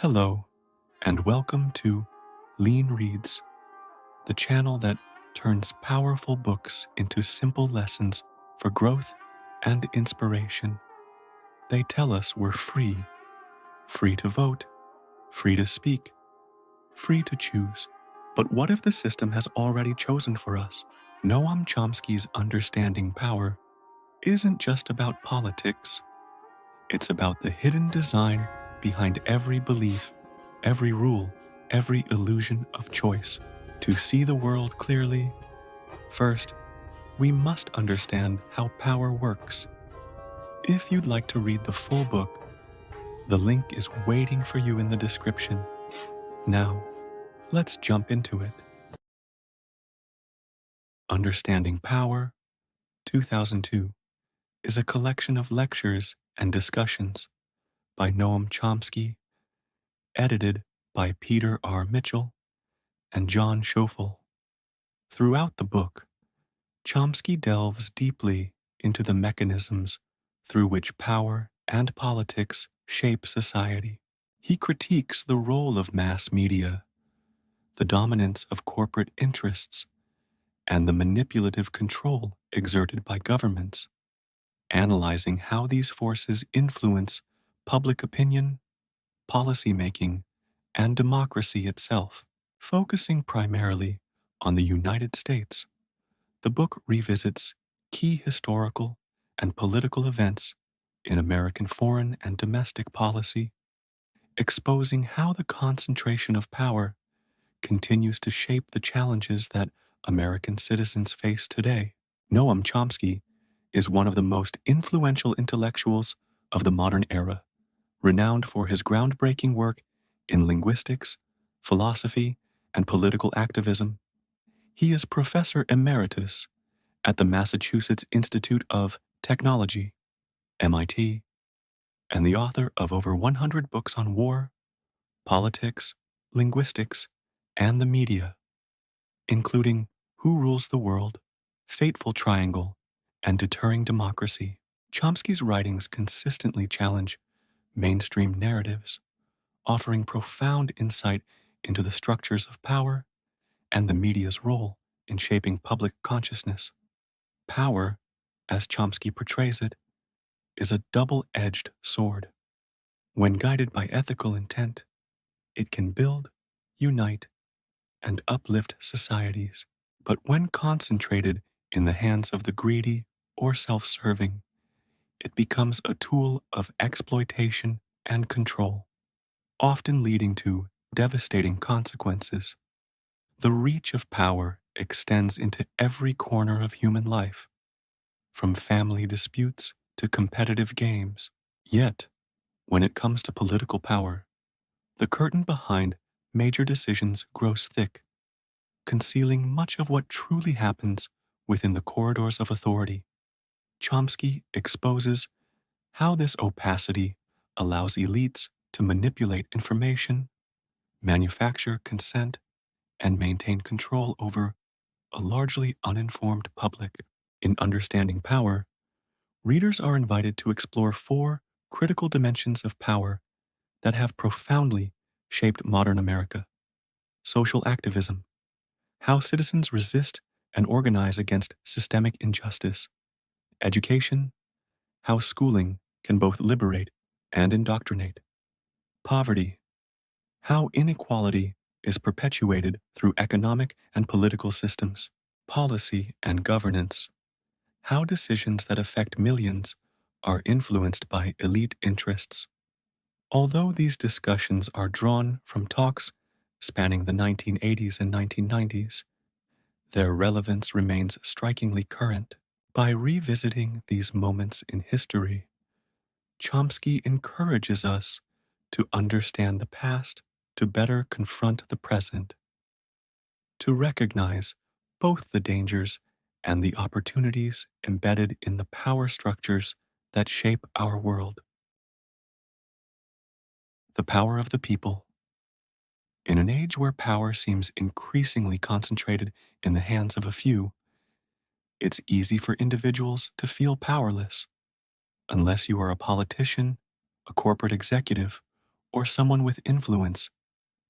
Hello, and welcome to Lean Reads, the channel that turns powerful books into simple lessons for growth and inspiration. They tell us we're free, free to vote, free to speak, free to choose. But what if the system has already chosen for us? Noam Chomsky's Understanding Power isn't just about politics. It's about the hidden design behind every belief, every rule, every illusion of choice. To see the world clearly, first, we must understand how power works. If you'd like to read the full book, the link is waiting for you in the description. Now, let's jump into it. Understanding Power, 2002, is a collection of lectures and discussions by Noam Chomsky, edited by Peter R. Mitchell and John Schoeffel. Throughout the book, Chomsky delves deeply into the mechanisms through which power and politics shape society. He critiques the role of mass media, the dominance of corporate interests, and the manipulative control exerted by governments, analyzing how these forces influence public opinion, policymaking, and democracy itself. Focusing primarily on the United States, the book revisits key historical and political events in American foreign and domestic policy, exposing how the concentration of power continues to shape the challenges that American citizens face today. Noam Chomsky is one of the most influential intellectuals of the modern era, renowned for his groundbreaking work in linguistics, philosophy, and political activism. He is Professor Emeritus at the Massachusetts Institute of Technology, MIT, and the author of over 100 books on war, politics, linguistics, and the media, including Who Rules the World, Fateful Triangle, and Deterring Democracy. Chomsky's writings consistently challenge mainstream narratives, offering profound insight into the structures of power and the media's role in shaping public consciousness. Power, as Chomsky portrays it, is a double-edged sword. When guided by ethical intent, it can build, unite, and uplift societies. But when concentrated in the hands of the greedy or self-serving, it becomes a tool of exploitation and control, often leading to devastating consequences. The reach of power extends into every corner of human life, from family disputes to competitive games. Yet, when it comes to political power, the curtain behind major decisions grows thick, concealing much of what truly happens within the corridors of authority. Chomsky exposes how this opacity allows elites to manipulate information, manufacture consent, and maintain control over a largely uninformed public. In Understanding Power, readers are invited to explore four critical dimensions of power that have profoundly shaped modern America: social activism, how citizens resist and organize against systemic injustice; education, how schooling can both liberate and indoctrinate; poverty, how inequality is perpetuated through economic and political systems; policy and governance, how decisions that affect millions are influenced by elite interests. Although these discussions are drawn from talks spanning the 1980s and 1990s, their relevance remains strikingly current. By revisiting these moments in history, Chomsky encourages us to understand the past to better confront the present, to recognize both the dangers and the opportunities embedded in the power structures that shape our world. The power of the people. In an age where power seems increasingly concentrated in the hands of a few, it's easy for individuals to feel powerless. Unless you are a politician, a corporate executive, or someone with influence,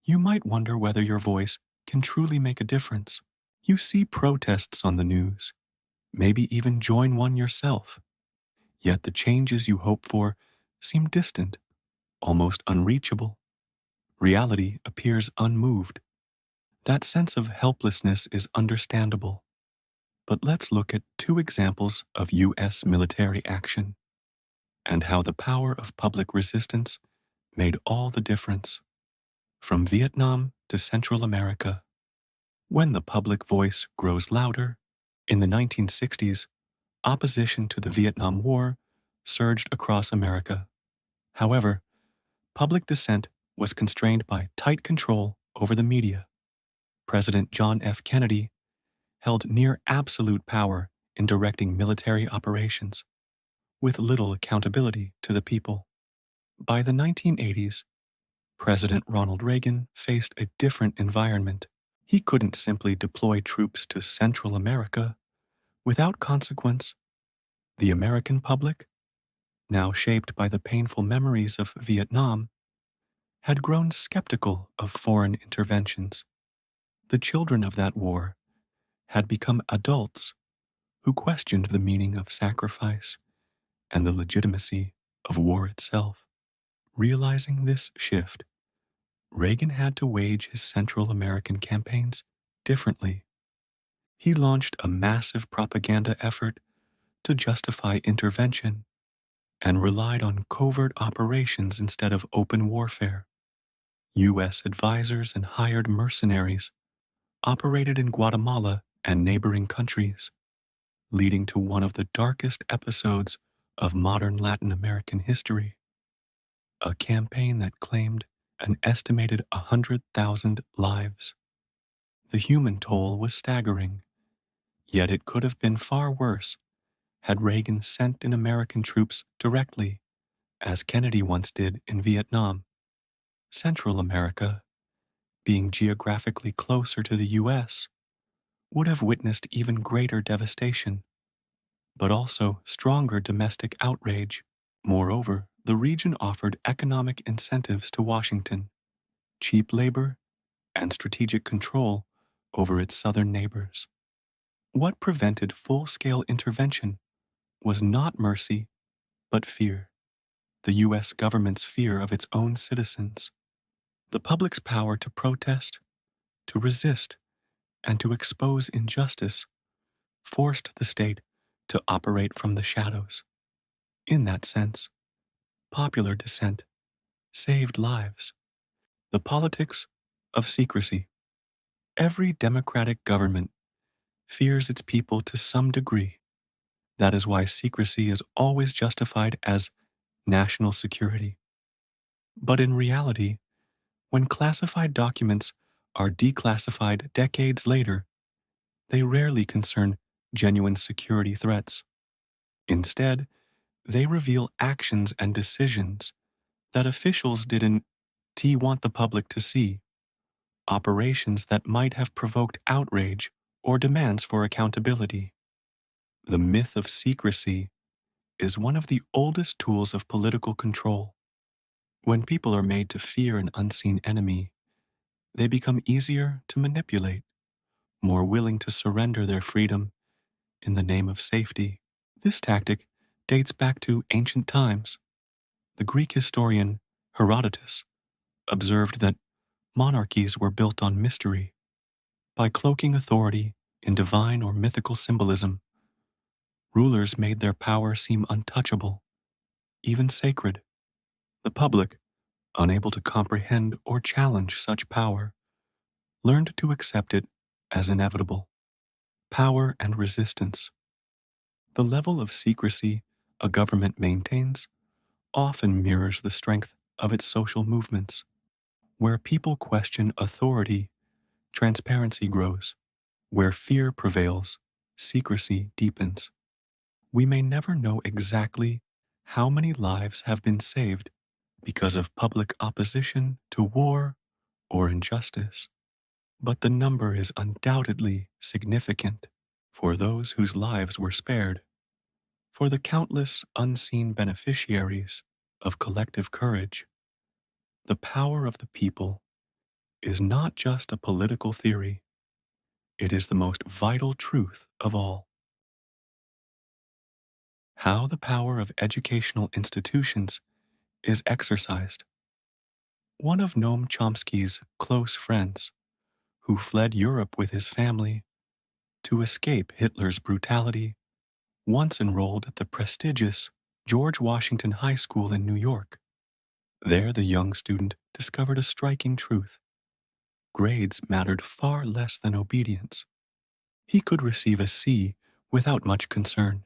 you might wonder whether your voice can truly make a difference. You see protests on the news, maybe even join one yourself, yet the changes you hope for seem distant, almost unreachable. Reality appears unmoved. That sense of helplessness is understandable. But let's look at two examples of U.S. military action and how the power of public resistance made all the difference. From Vietnam to Central America, when the public voice grows louder, in the 1960s, opposition to the Vietnam War surged across America. However, public dissent was constrained by tight control over the media. President John F. Kennedy held near absolute power in directing military operations, with little accountability to the people. By the 1980s, President Ronald Reagan faced a different environment. He couldn't simply deploy troops to Central America without consequence. The American public, now shaped by the painful memories of Vietnam, had grown skeptical of foreign interventions. The children of that war had become adults who questioned the meaning of sacrifice and the legitimacy of war itself. Realizing this shift, Reagan had to wage his Central American campaigns differently. He launched a massive propaganda effort to justify intervention and relied on covert operations instead of open warfare. U.S. advisors and hired mercenaries operated in Guatemala and neighboring countries, leading to one of the darkest episodes of modern Latin American history, a campaign that claimed an estimated 100,000 lives. The human toll was staggering, yet it could have been far worse had Reagan sent in American troops directly, as Kennedy once did in Vietnam. Central America, being geographically closer to the U.S., would have witnessed even greater devastation, but also stronger domestic outrage. Moreover, the region offered economic incentives to Washington, cheap labor, and strategic control over its southern neighbors. What prevented full-scale intervention was not mercy, but fear. The U.S. government's fear of its own citizens. The public's power to protest, to resist, and to expose injustice forced the state to operate from the shadows. In that sense, popular dissent saved lives. The politics of secrecy. Every democratic government fears its people to some degree. That is why secrecy is always justified as national security. But in reality, when classified documents are declassified decades later, they rarely concern genuine security threats. Instead, they reveal actions and decisions that officials didn't want the public to see, operations that might have provoked outrage or demands for accountability. The myth of secrecy is one of the oldest tools of political control. When people are made to fear an unseen enemy, they become easier to manipulate, more willing to surrender their freedom in the name of safety. This tactic dates back to ancient times. The Greek historian Herodotus observed that monarchies were built on mystery. By cloaking authority in divine or mythical symbolism, rulers made their power seem untouchable, even sacred. The public, unable to comprehend or challenge such power, learned to accept it as inevitable. Power and resistance. The level of secrecy a government maintains often mirrors the strength of its social movements. Where people question authority, transparency grows. Where fear prevails, secrecy deepens. We may never know exactly how many lives have been saved because of public opposition to war or injustice, but the number is undoubtedly significant for those whose lives were spared, for the countless unseen beneficiaries of collective courage. The power of the people is not just a political theory, it is the most vital truth of all. How the power of educational institutions is exercised. One of Noam Chomsky's close friends, who fled Europe with his family to escape Hitler's brutality, once enrolled at the prestigious George Washington High School in New York. There, the young student discovered a striking truth. Grades mattered far less than obedience. He could receive a C without much concern,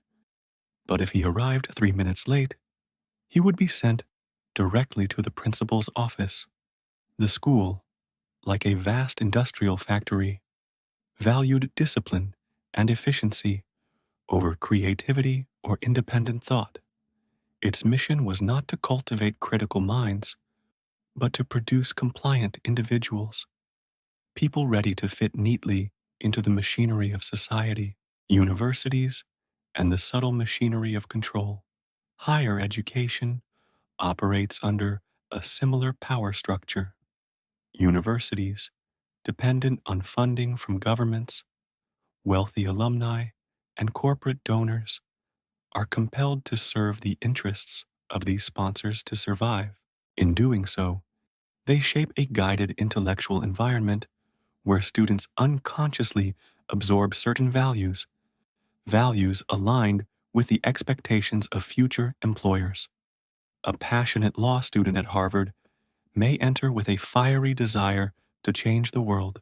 but if he arrived 3 minutes late, he would be sent directly to the principal's office. The school, like a vast industrial factory, valued discipline and efficiency over creativity or independent thought. Its mission was not to cultivate critical minds, but to produce compliant individuals, people ready to fit neatly into the machinery of society, universities, and the subtle machinery of control. Higher education operates under a similar power structure. Universities, dependent on funding from governments, wealthy alumni, and corporate donors, are compelled to serve the interests of these sponsors to survive. In doing so, they shape a guided intellectual environment where students unconsciously absorb certain values, values aligned with the expectations of future employers. A passionate law student at Harvard may enter with a fiery desire to change the world,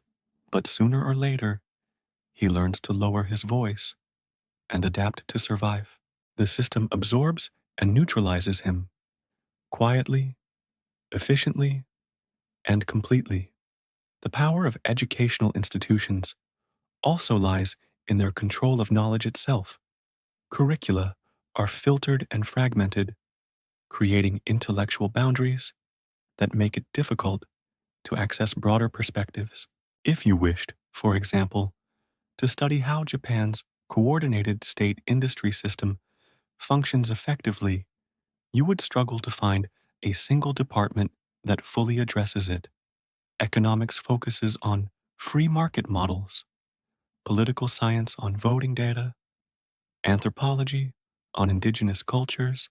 but sooner or later, he learns to lower his voice and adapt to survive. The system absorbs and neutralizes him quietly, efficiently, and completely. The power of educational institutions also lies in their control of knowledge itself. Curricula are filtered and fragmented, creating intellectual boundaries that make it difficult to access broader perspectives. If you wished, for example, to study how Japan's coordinated state industry system functions effectively, you would struggle to find a single department that fully addresses it. Economics focuses on free market models, political science on voting data, anthropology on indigenous cultures,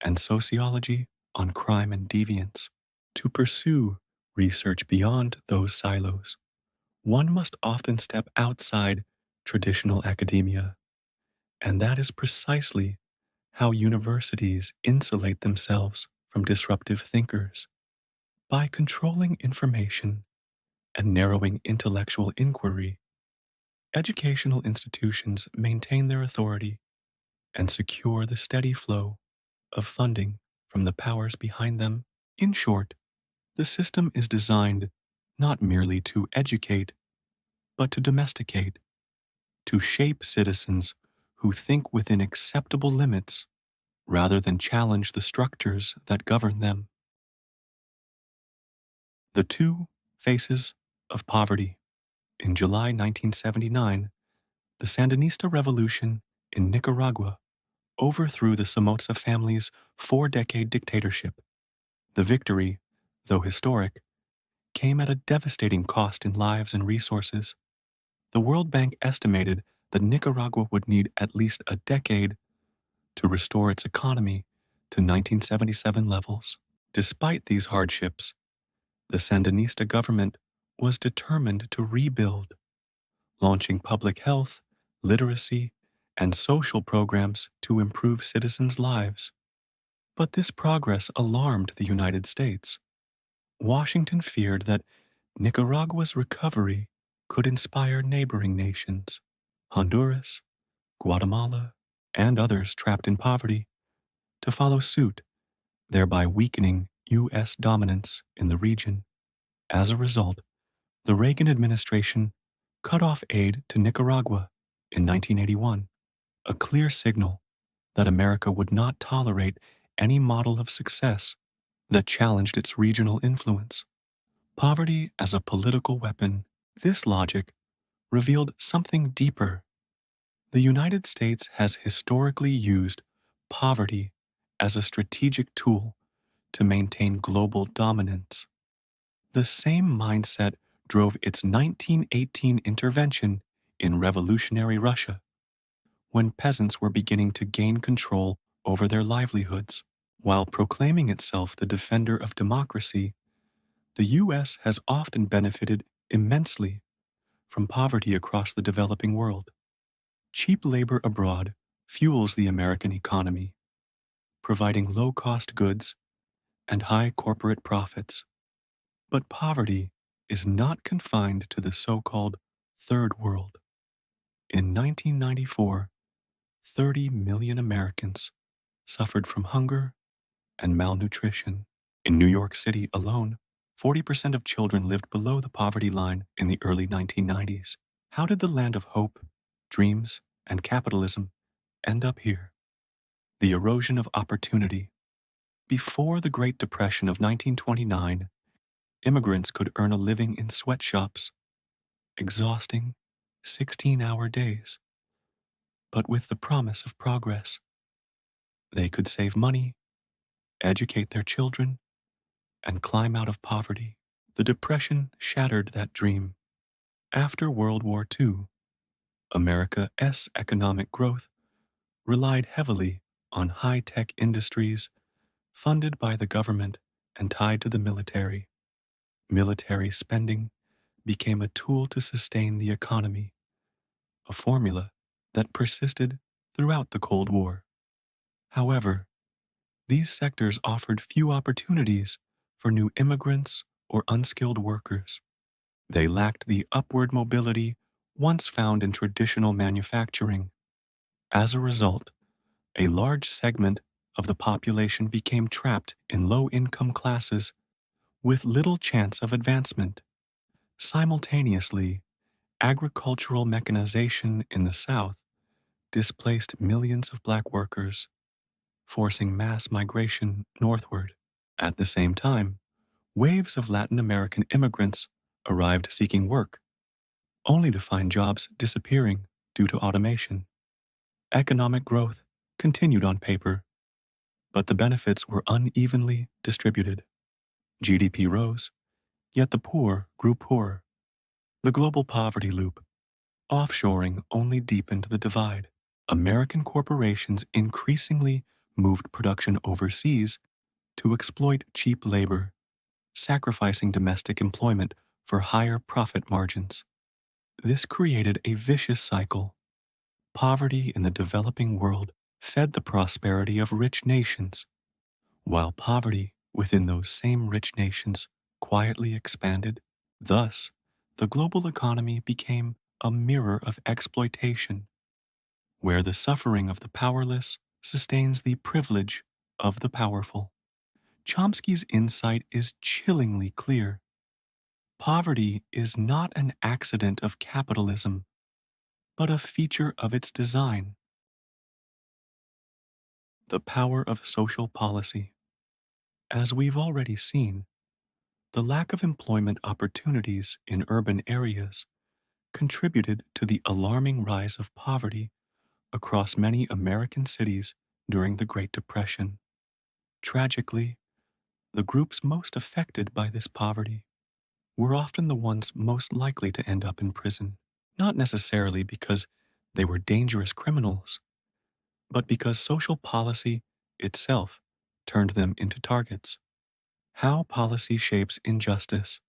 and sociology on crime and deviance. To pursue research beyond those silos, one must often step outside traditional academia, and that is precisely how universities insulate themselves from disruptive thinkers. By controlling information and narrowing intellectual inquiry, educational institutions maintain their authority and secure the steady flow of funding from the powers behind them. In short, the system is designed not merely to educate, but to domesticate, to shape citizens who think within acceptable limits rather than challenge the structures that govern them. The two faces of poverty. In July 1979, the Sandinista revolution in Nicaragua overthrew the Somoza family's 4-decade dictatorship. The victory, though historic, came at a devastating cost in lives and resources. The World Bank estimated that Nicaragua would need at least a decade to restore its economy to 1977 levels. Despite these hardships, the Sandinista government was determined to rebuild, launching public health, literacy, and social programs to improve citizens' lives. But this progress alarmed the United States. Washington feared that Nicaragua's recovery could inspire neighboring nations, Honduras, Guatemala, and others trapped in poverty, to follow suit, thereby weakening U.S. dominance in the region. As a result, the Reagan administration cut off aid to Nicaragua in 1981, a clear signal that America would not tolerate any model of success that challenged its regional influence. Poverty as a political weapon. This logic revealed something deeper. The United States has historically used poverty as a strategic tool to maintain global dominance. The same mindset drove its 1918 intervention in revolutionary Russia, when peasants were beginning to gain control over their livelihoods. While proclaiming itself the defender of democracy, the U.S. has often benefited immensely from poverty across the developing world. Cheap labor abroad fuels the American economy, providing low-cost goods and high corporate profits. But poverty is not confined to the so-called Third World. In 1994, 30 million Americans suffered from hunger and malnutrition. In New York City alone, 40% of children lived below the poverty line in the early 1990s. How did the land of hope, dreams, and capitalism end up here? The erosion of opportunity. Before the Great Depression of 1929, immigrants could earn a living in sweatshops, exhausting 16-hour days. But with the promise of progress, they could save money, educate their children, and climb out of poverty. The Depression shattered that dream. After World War II, America's economic growth relied heavily on high-tech industries funded by the government and tied to the military. Military spending became a tool to sustain the economy, a formula that persisted throughout the Cold War. However, these sectors offered few opportunities for new immigrants or unskilled workers. They lacked the upward mobility once found in traditional manufacturing. As a result, a large segment of the population became trapped in low-income classes with little chance of advancement. Simultaneously, agricultural mechanization in the South displaced millions of black workers, forcing mass migration northward. At the same time, waves of Latin American immigrants arrived seeking work, only to find jobs disappearing due to automation. Economic growth continued on paper, but the benefits were unevenly distributed. GDP rose, yet the poor grew poorer. The global poverty loop. Offshoring only deepened the divide. American corporations increasingly moved production overseas to exploit cheap labor, sacrificing domestic employment for higher profit margins. This created a vicious cycle. Poverty in the developing world fed the prosperity of rich nations, while poverty within those same rich nations quietly expanded. Thus, the global economy became a mirror of exploitation, where the suffering of the powerless sustains the privilege of the powerful. Chomsky's insight is chillingly clear. Poverty is not an accident of capitalism, but a feature of its design. The power of social policy. As we've already seen, the lack of employment opportunities in urban areas contributed to the alarming rise of poverty across many American cities during the Great Depression. Tragically, the groups most affected by this poverty were often the ones most likely to end up in prison, not necessarily because they were dangerous criminals, but because social policy itself turned them into targets. How policy shapes injustice.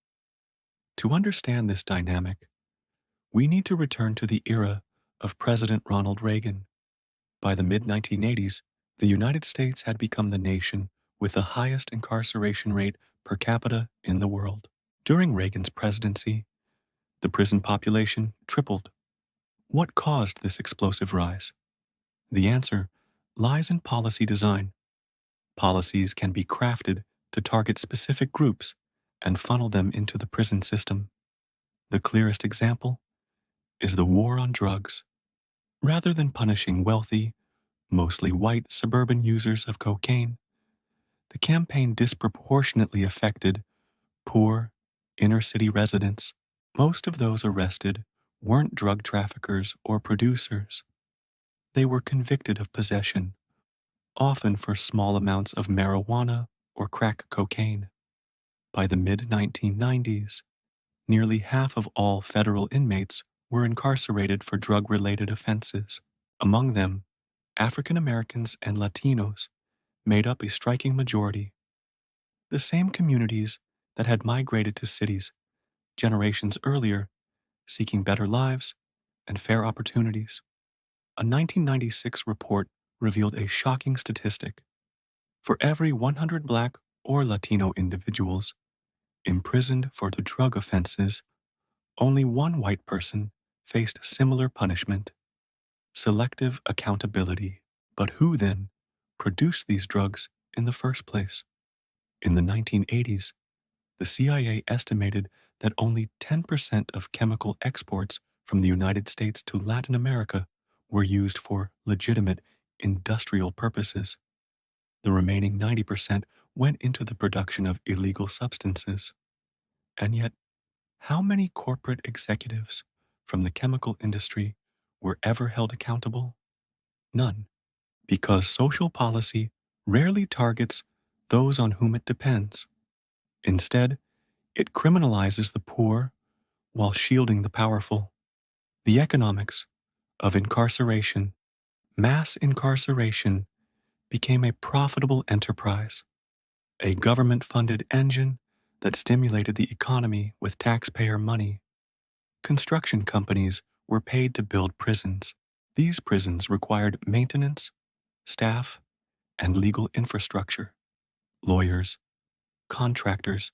To understand this dynamic, we need to return to the era of President Ronald Reagan. By the mid-1980s, the United States had become the nation with the highest incarceration rate per capita in the world. During Reagan's presidency, the prison population tripled. What caused this explosive rise? The answer lies in policy design. Policies can be crafted to target specific groups and funnel them into the prison system. The clearest example is the war on drugs. Rather than punishing wealthy, mostly white suburban users of cocaine, the campaign disproportionately affected poor, inner-city residents. Most of those arrested weren't drug traffickers or producers. They were convicted of possession, often for small amounts of marijuana or crack cocaine. By the mid 1990s, nearly half of all federal inmates were incarcerated for drug related offenses. Among them, African Americans and Latinos made up a striking majority. The same communities that had migrated to cities generations earlier, seeking better lives and fair opportunities. A 1996 report revealed a shocking statistic. For every 100 Black or Latino individuals imprisoned for the drug offenses, only one white person faced similar punishment. Selective accountability. But who then produced these drugs in the first place? In the 1980s, the CIA estimated that only 10% of chemical exports from the United States to Latin America were used for legitimate industrial purposes. The remaining 90% went into the production of illegal substances. And yet, how many corporate executives from the chemical industry were ever held accountable? None, because social policy rarely targets those on whom it depends. Instead, it criminalizes the poor while shielding the powerful. The economics of incarceration, mass incarceration, became a profitable enterprise, a government funded engine that stimulated the economy with taxpayer money. Construction companies were paid to build prisons. These prisons required maintenance, staff, and legal infrastructure. Lawyers, contractors,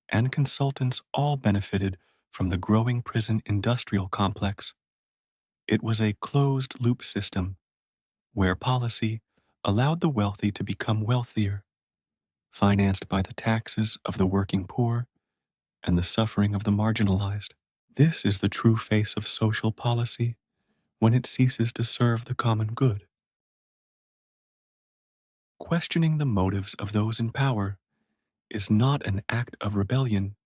and consultants all benefited from the growing prison industrial complex. It was a closed loop system where policy allowed the wealthy to become wealthier, financed by the taxes of the working poor and the suffering of the marginalized. This is the true face of social policy when it ceases to serve the common good. Questioning the motives of those in power is not an act of rebellion,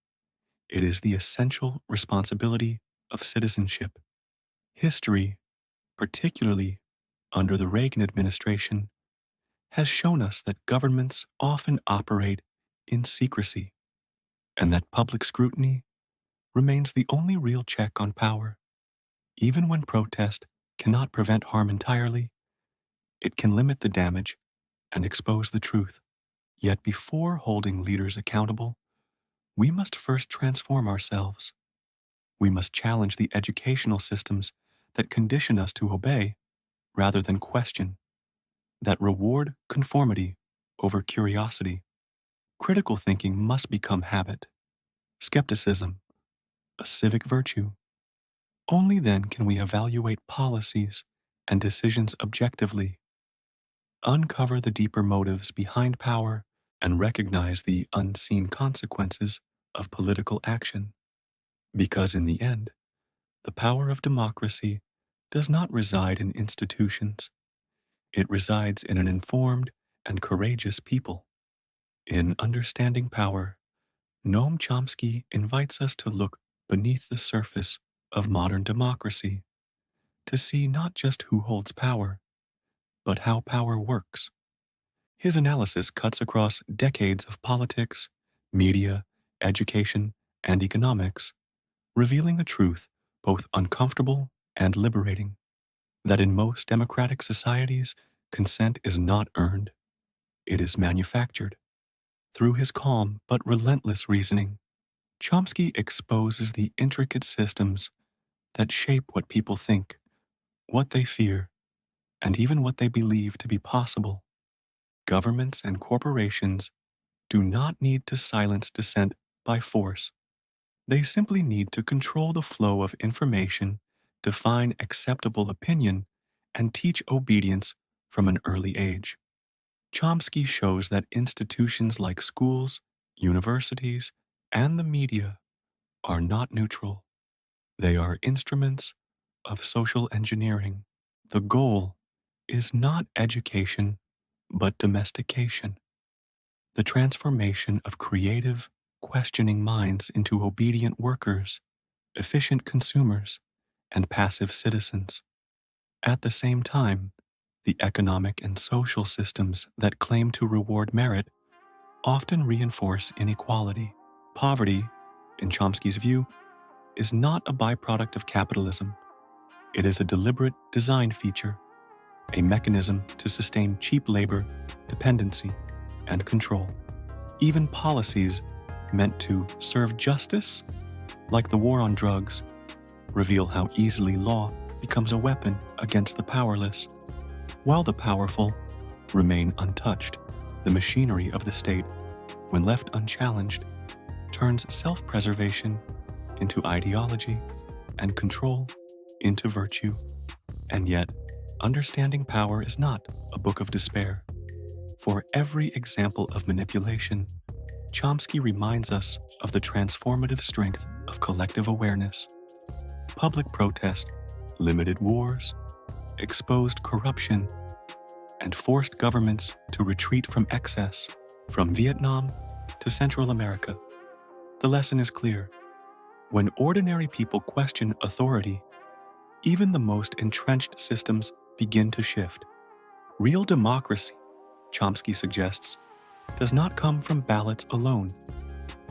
it is the essential responsibility of citizenship. History, particularly under the Reagan administration, has shown us that governments often operate in secrecy and that public scrutiny remains the only real check on power. Even when protest cannot prevent harm entirely, it can limit the damage and expose the truth. Yet before holding leaders accountable, we must first transform ourselves. We must challenge the educational systems that condition us to obey rather than question, that reward conformity over curiosity. Critical thinking must become habit, skepticism, a civic virtue. Only then can we evaluate policies and decisions objectively, uncover the deeper motives behind power, and recognize the unseen consequences of political action. Because in the end, the power of democracy does not reside in institutions, it resides in an informed and courageous people. In Understanding Power, Noam Chomsky invites us to look beneath the surface of modern democracy, to see not just who holds power, but how power works. His analysis cuts across decades of politics, media, education, and economics, revealing a truth both uncomfortable and liberating, that in most democratic societies, consent is not earned, it is manufactured. Through his calm but relentless reasoning, Chomsky exposes the intricate systems that shape what people think, what they fear, and even what they believe to be possible. Governments and corporations do not need to silence dissent by force. They simply need to control the flow of information, define acceptable opinion, and teach obedience from an early age. Chomsky shows that institutions like schools, universities, and the media are not neutral. They are instruments of social engineering. The goal is not education, but domestication, the transformation of creative, questioning minds into obedient workers, efficient consumers, and passive citizens. At the same time, the economic and social systems that claim to reward merit often reinforce inequality. Poverty, in Chomsky's view, is not a byproduct of capitalism. It is a deliberate design feature, a mechanism to sustain cheap labor, dependency, and control. Even policies meant to serve justice, like the war on drugs, reveal how easily law becomes a weapon against the powerless, while the powerful remain untouched. The machinery of the state, when left unchallenged, turns self-preservation into ideology and control into virtue. And yet, understanding power is not a book of despair. For every example of manipulation, Chomsky reminds us of the transformative strength of collective awareness. Public protest, limited wars, exposed corruption, and forced governments to retreat from excess, from Vietnam to Central America. The lesson is clear. When ordinary people question authority, even the most entrenched systems begin to shift. Real democracy, Chomsky suggests, does not come from ballots alone.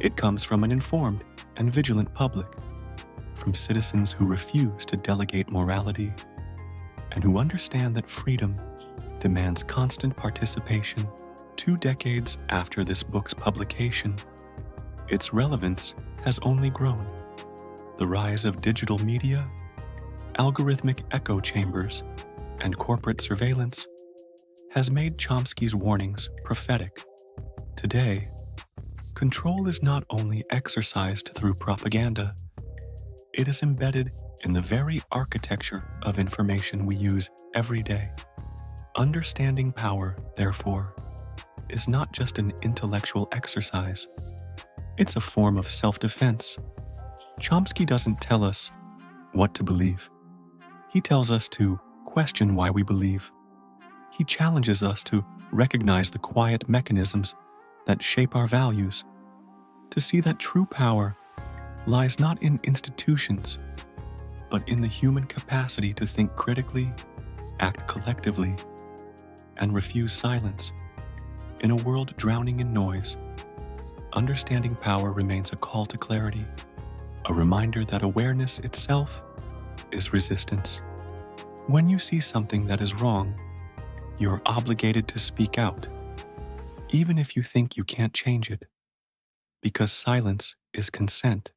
It comes from an informed and vigilant public, from citizens who refuse to delegate morality and who understand that freedom demands constant participation. 2 decades after this book's publication, its relevance has only grown. The rise of digital media, algorithmic echo chambers, and corporate surveillance has made Chomsky's warnings prophetic. Today, control is not only exercised through propaganda, it is embedded in the very architecture of information we use every day. Understanding power, therefore, is not just an intellectual exercise. It's a form of self-defense. Chomsky doesn't tell us what to believe. He tells us to question why we believe. He challenges us to recognize the quiet mechanisms that shape our values, to see that true power lies not in institutions, but in the human capacity to think critically, act collectively, and refuse silence. In a world drowning in noise, understanding power remains a call to clarity, a reminder that awareness itself is resistance. When you see something that is wrong, you're obligated to speak out, even if you think you can't change it, because silence is consent.